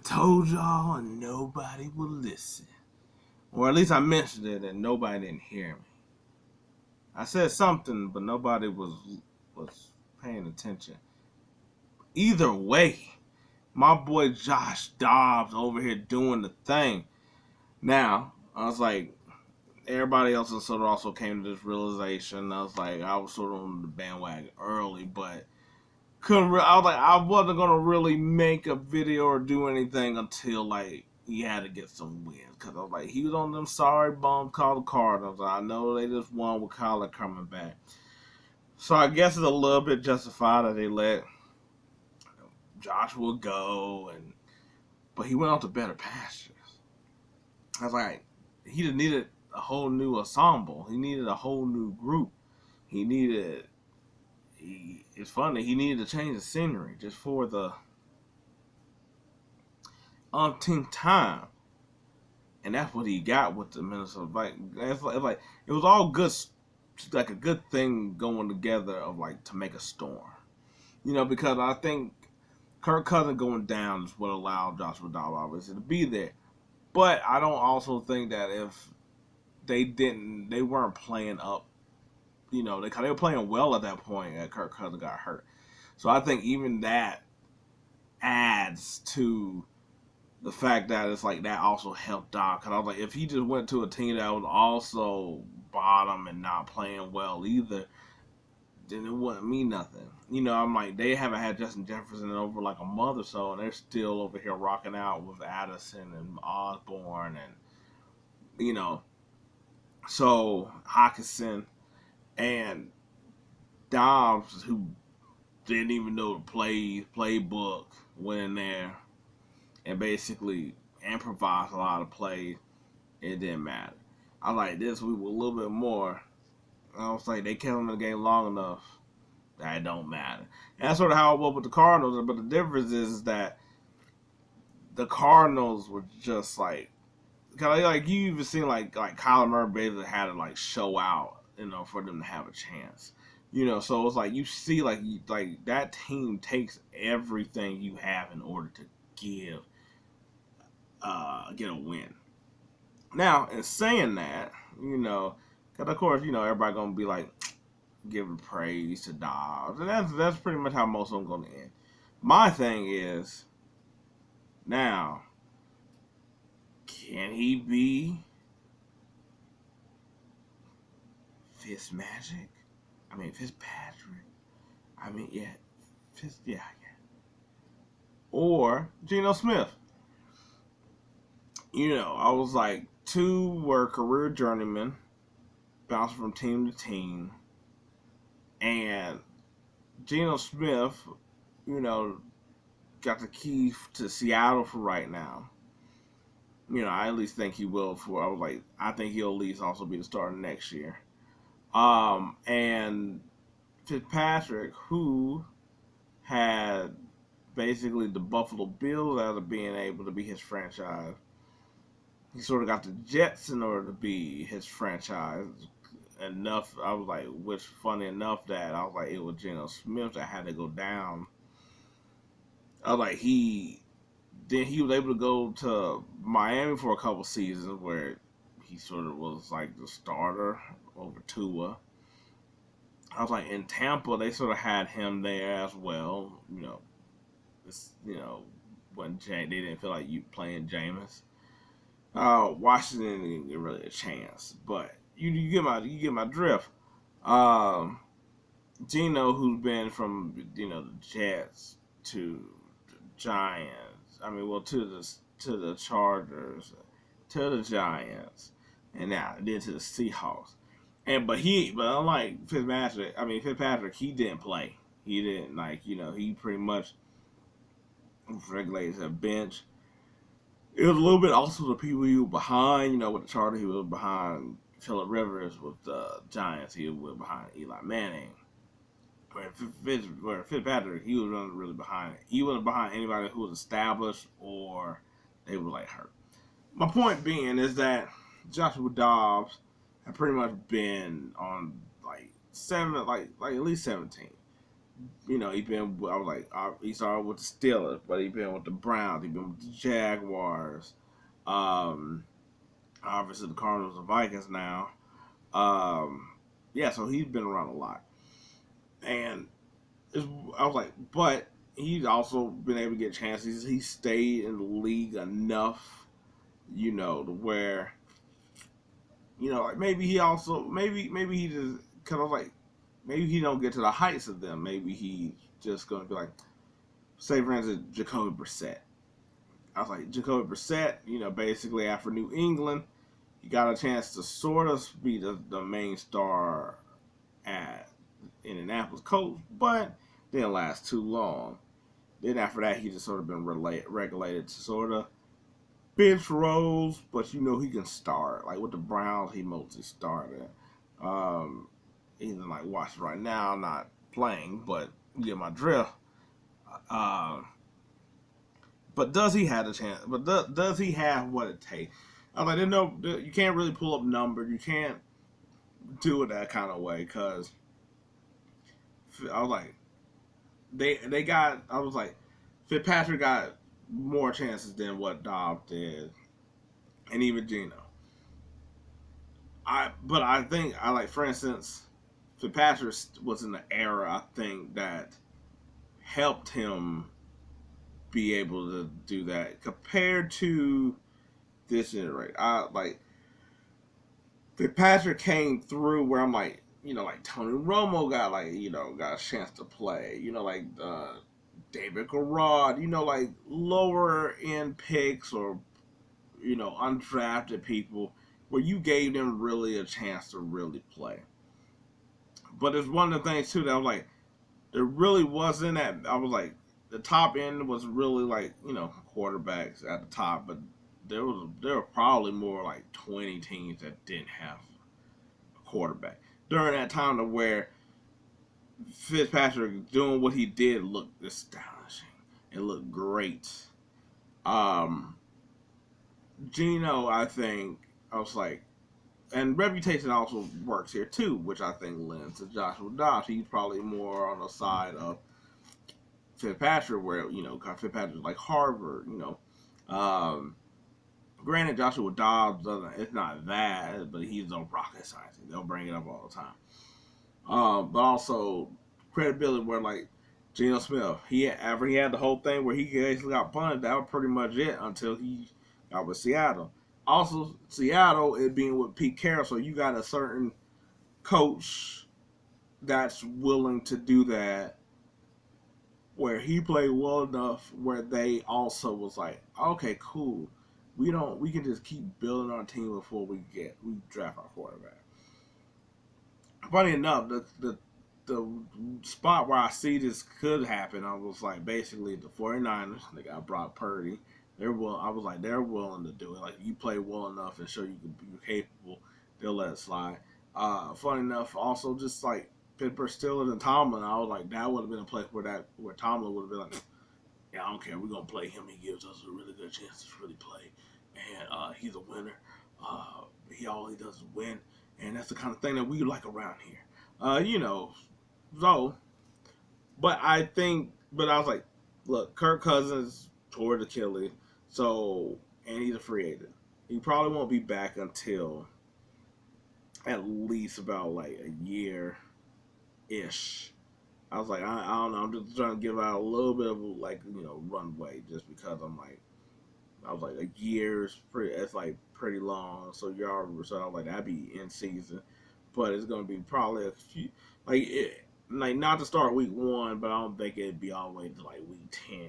Told y'all and nobody would listen. Or at least I mentioned it and nobody didn't hear me. I said something, but nobody was paying attention. Either way, my boy Josh Dobbs over here doing the thing. Now, I was like, everybody else sort of also came to this realization. I was sort of on the bandwagon early, but I was like, I wasn't gonna really make a video or do anything until like he had to get some wins. Cause I was like, he was on them sorry bums called the Cardinals. I know they just won with Kyler coming back, so I guess it's a little bit justified that they let Joshua go, but he went on to better pastures. I was like, he just needed a whole new ensemble. He needed a whole new group. He needed. It's funny. He needed to change the scenery just for the umpteenth time, and that's what he got with the Minnesota Vikings. It was all good, like a good thing going together of like to make a storm, because I think Kirk Cousins going down is what allowed Joshua Dobbs obviously to be there. But I don't also think that if they weren't playing up, they were playing well at that point and Kirk Cousins got hurt. So I think even that adds to the fact that it's like that also helped Dobbs. Because I was like, if he just went to a team that was also bottom and not playing well either, then it wouldn't mean nothing. I'm like, they haven't had Justin Jefferson in over like a month or so, and they're still over here rocking out with Addison and Osborne and, so Hawkinson and Dobbs, who didn't even know the playbook, went in there and basically improvised a lot of plays. It didn't matter. I like this week with a little bit more. I was like, they kept him in the game long enough that it don't matter. And that's sort of how it was with the Cardinals. But the difference is that the Cardinals were just like, cause like you even seen like Kyler Murray basically had to like show out, for them to have a chance. So it's like you see like that team takes everything you have in order to get a win. Now, in saying that, because of course, everybody gonna be like giving praise to Dobbs, and that's pretty much how most of them gonna end. My thing is, now, can he be Fitzmagic? I mean, Fitzpatrick. I mean, yeah, yeah. Or Geno Smith. I was like, two were career journeymen, bouncing from team to team. And Geno Smith, got the key to Seattle for right now. I at least think he will I think he'll at least also be the starter next year. And Fitzpatrick, who had basically the Buffalo Bills as of being able to be his franchise. He sort of got the Jets in order to be his franchise enough. I was like, which funny enough that I was like, it was Geno Smith that had to go down. I was like, he was able to go to Miami for a couple seasons where he sort of was like the starter over Tua. I was like, in Tampa, they sort of had him there as well. When they didn't feel like you playing Jameis. Washington didn't get really a chance, but you get my drift. Geno, who's been from the Jets to the Giants, to the Chargers, to the Giants, and now then to the Seahawks. But unlike Fitzpatrick, he didn't play. He didn't he pretty much regulated the bench. It was a little bit also the people he was behind. With the Chargers, he was behind Phillip Rivers. With the Giants, he was behind Eli Manning. Where Fitzpatrick, he was really behind. He wasn't behind anybody who was established or they were like hurt. My point being is that Joshua Dobbs had pretty much been on like at least 17. He been. I was like, he started with the Steelers, but he been with the Browns. He been with the Jaguars. Um, Obviously the Cardinals and Vikings now. Um, yeah, so he's been around a lot, and I was like, but he's also been able to get chances. He stayed in the league enough, to where like maybe he also maybe he just kind of like maybe he don't get to the heights of them. Maybe he just gonna be like, say for instance, Jacoby Brissett. I was like, Jacoby Brissett, basically after New England, he got a chance to sort of be the main star at Indianapolis Colts, but didn't last too long. Then after that, he just sort of been regulated to sort of bench roles, but he can start. Like with the Browns, he mostly started. Um, Even like Washington right now, not playing, but you get my drift. Uh, but does he have a chance? But does he have what it takes? I was like, no, you can't really pull up numbers. You can't do it that kind of way because I was like, they got. I was like, Fitzpatrick got more chances than what Dobbs did, and even Geno. But I think I like, for instance, Fitzpatrick was in the era I think that helped him be able to do that compared to this generation. I like Fitzpatrick came through where I'm like, like Tony Romo got got a chance to play. Like David Garrard. Like lower end picks or undrafted people where you gave them really a chance to really play. But it's one of the things too that I was like, there really wasn't that. I was like, the top end was really like quarterbacks at the top, but there were probably more like 20 teams that didn't have a quarterback during that time to where Fitzpatrick doing what he did looked astonishing. It looked great. Um, Geno, I think I was like, and reputation also works here too, which I think lends to Joshua Dobbs. He's probably more on the side of Fitzpatrick, where Fitzpatrick's like Harvard. Um, Granted, Joshua Dobbs doesn't. It's not that, but he's no rocket science. They'll bring it up all the time. But also credibility, where like Geno Smith, after he had the whole thing where he actually got punted. That was pretty much it until he got with Seattle. Also, Seattle, it being with Pete Carroll, so you got a certain coach that's willing to do that, where he played well enough where they also was like, okay, cool. We can just keep building our team before we draft our quarterback. Funny enough, the spot where I see this could happen, I was like, basically the 49ers, they got Brock Purdy. I was like, they're willing to do it. Like, you play well enough and show you can be capable, they'll let it slide. Funny enough, also just like Pittsburgh Steelers and Tomlin, I was like, that would have been a place where Tomlin would have been like, yeah, I don't care, we're gonna play him. He gives us a really good chance to really play, and he's a winner. All he does is win, and that's the kind of thing that we like around here. So, but I was like, look, Kirk Cousins tore the Achilles, so, and he's a free agent. He probably won't be back until at least about like a year ish. I was like, I don't know. I'm just trying to give out a little bit of like runway, just because I was like, a year's pretty. It's like pretty long. So I was like, that'd be in season, but it's gonna be probably a few like not to start week 1, but I don't think it'd be all the way to like week 10.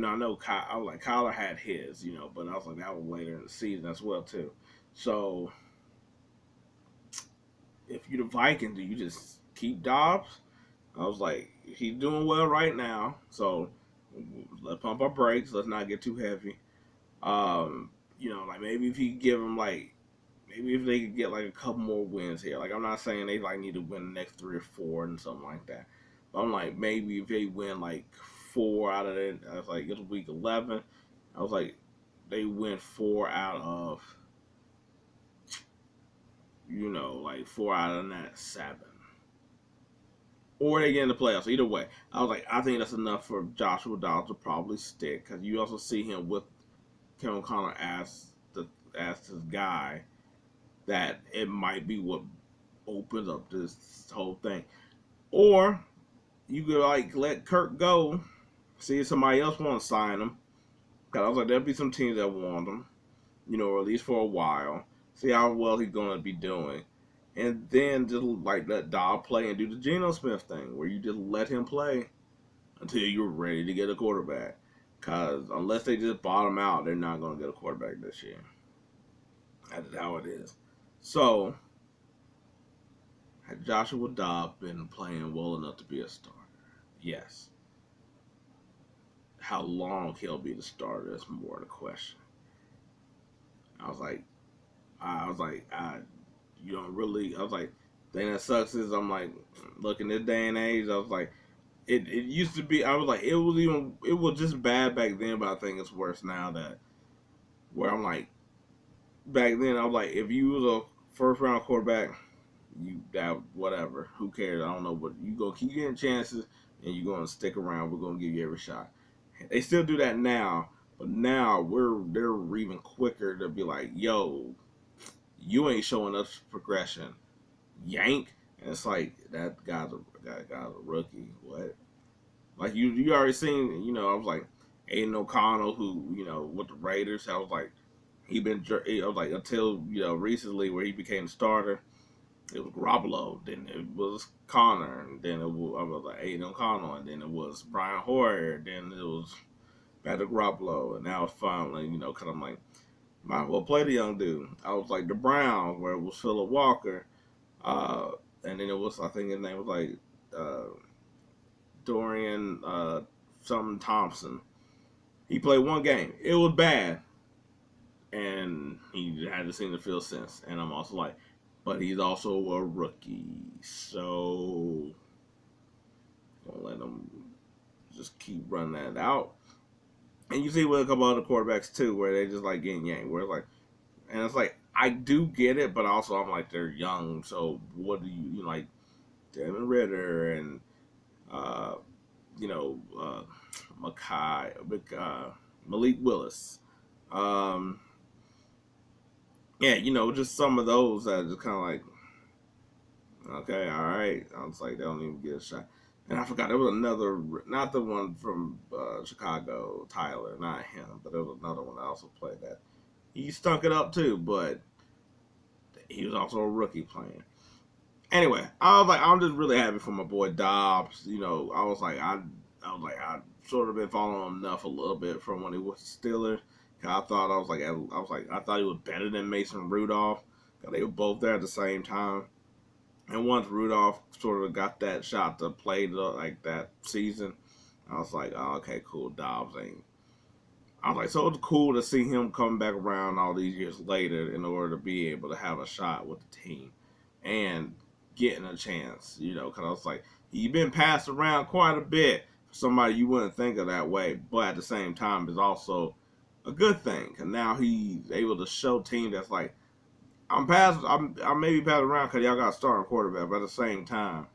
I know I was like Kyler had his, but I was like that was later in the season as well too. So if you're the Vikings, do you just keep Dobbs? I was like, he's doing well right now, so let's pump our brakes. Let's not get too heavy. Like maybe if he give him maybe if they could get like a couple more wins here. Like I'm not saying they like need to win the next 3 or 4 and something like that. But I'm like maybe if they win like 4 out of it, I was like it's week 11. I was like they win 4 out of like 4 out of that 7. or they get in the playoffs. Either way, I was like, I think that's enough for Joshua Dobbs to probably stick because you also see him with Kevin O'Connor as his guy. That it might be what opens up this whole thing, or you could like let Kirk go, see if somebody else want to sign him. Cause I was like, there'll be some teams that want him, or at least for a while. See how well he's gonna be doing, and then just like let Dobbs play and do the Geno Smith thing, where you just let him play until you're ready to get a quarterback. Cause unless they just bottom out, they're not gonna get a quarterback this year. That's how it is. So, had Joshua Dobbs been playing well enough to be a starter? Yes. How long he'll be the starter is more the question. I was like, you don't really. I was like, the thing that sucks is I'm like, look in this day and age, I was like, it used to be. I was like, it was just bad back then, but I think it's worse now that where I'm like, back then I was like, if you was a first round quarterback, you that whatever, who cares? I don't know, but you go keep getting chances and you're gonna stick around. We're gonna give you every shot. They still do that now, but now they're even quicker to be like, yo, you ain't showing us progression, yank. And it's like that guy's a rookie. What? Like you already seen, I was like Aiden O'Connell, who with the Raiders. I was like I was like until recently where he became the starter. It was Garoppolo, then it was Connor, and then I was like Aiden O'Connell, and then it was Brian Hoyer, then it was Patrick Garoppolo, and now it's finally, because I'm like, might as well play the young dude. I was like the Browns, where it was Phillip Walker, and then it was, I think his name was like Dorian something Thompson. He played one game. It was bad, and he hadn't seen the field since. And I'm also like, but he's also a rookie, so gonna let him just keep running that out. And you see with a couple other quarterbacks too, where they just like getting yanked. Where it's like, and it's like I do get it, but also I'm like they're young, so what do you like? Devin Ritter and uh, Malik Willis. Um, yeah, just some of those that are just kind of like, okay, all right. I was like, they don't even get a shot. And I forgot there was another, not the one from Chicago, Tyler, not him, but there was another one that also played that. He stunk it up too, but he was also a rookie playing. Anyway, I was like, I'm just really happy for my boy Dobbs. I was like, I sort of been following him enough a little bit from when he was a Steeler. I thought I thought he was better than Mason Rudolph. Cause they were both there at the same time. And once Rudolph sort of got that shot to play like that season, I was like, oh, okay, cool. Dobbs ain't. I was like, so it's cool to see him come back around all these years later in order to be able to have a shot with the team and getting a chance, because I was like, he's been passed around quite a bit for somebody you wouldn't think of that way, but at the same time, it's also a good thing because now he's able to show team that's like, I maybe pass around because y'all got a starting quarterback, but at the same time,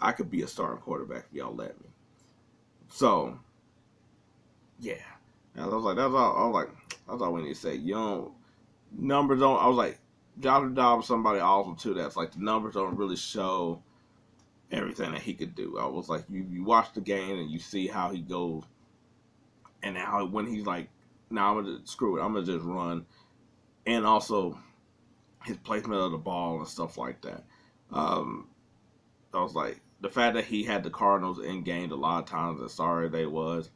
I could be a starting quarterback if y'all let me. So, yeah. And I was like, that's all. I was like, that's all we need to say. Numbers don't. I was like, Joshua Dobbs, somebody also too. That's like the numbers don't really show everything that he could do. I was like, you watch the game and you see how he goes, and how when he's like, now I'm gonna screw it. I'm gonna just run, and also his placement of the ball and stuff like that. I was like, the fact that he had the Cardinals in games a lot of times, as sorry they was,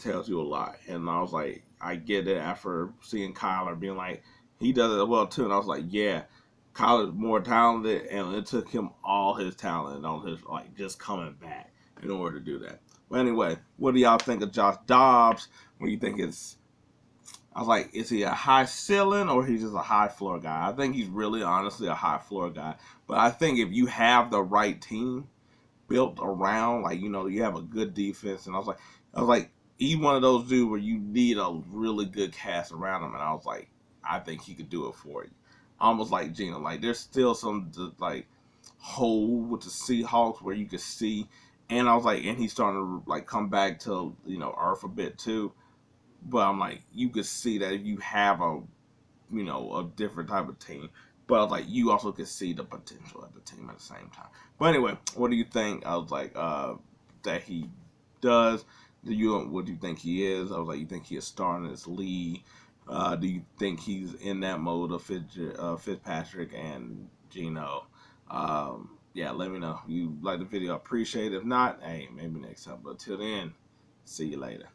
tells you a lot. And I was like, I get it after seeing Kyler being like, he does it well too. And I was like, yeah, Kyler's more talented, and it took him all his talent and all his like just coming back in order to do that. But anyway, what do y'all think of Josh Dobbs? What do you think it's? I was like, is he a high ceiling or he's just a high floor guy? I think he's really honestly a high floor guy. But I think if you have the right team built around, like, you have a good defense. And I was like, he's one of those dudes where you need a really good cast around him. And I was like, I think he could do it for you. Almost like Geno. Like, there's still some, like, hole with the Seahawks where you could see, and I was like, and he's starting to like come back to Earth a bit too. But I'm like, you could see that if you have a different type of team. But like you also can see the potential of the team at the same time. But anyway, what do you think? I was like, that he does. What do you think he is? I was like, you think he is starting this league? Do you think he's in that mode of Fitzpatrick and Geno? Yeah, let me know. If you like the video, I appreciate it. If not, hey, maybe next time. But till then, see you later.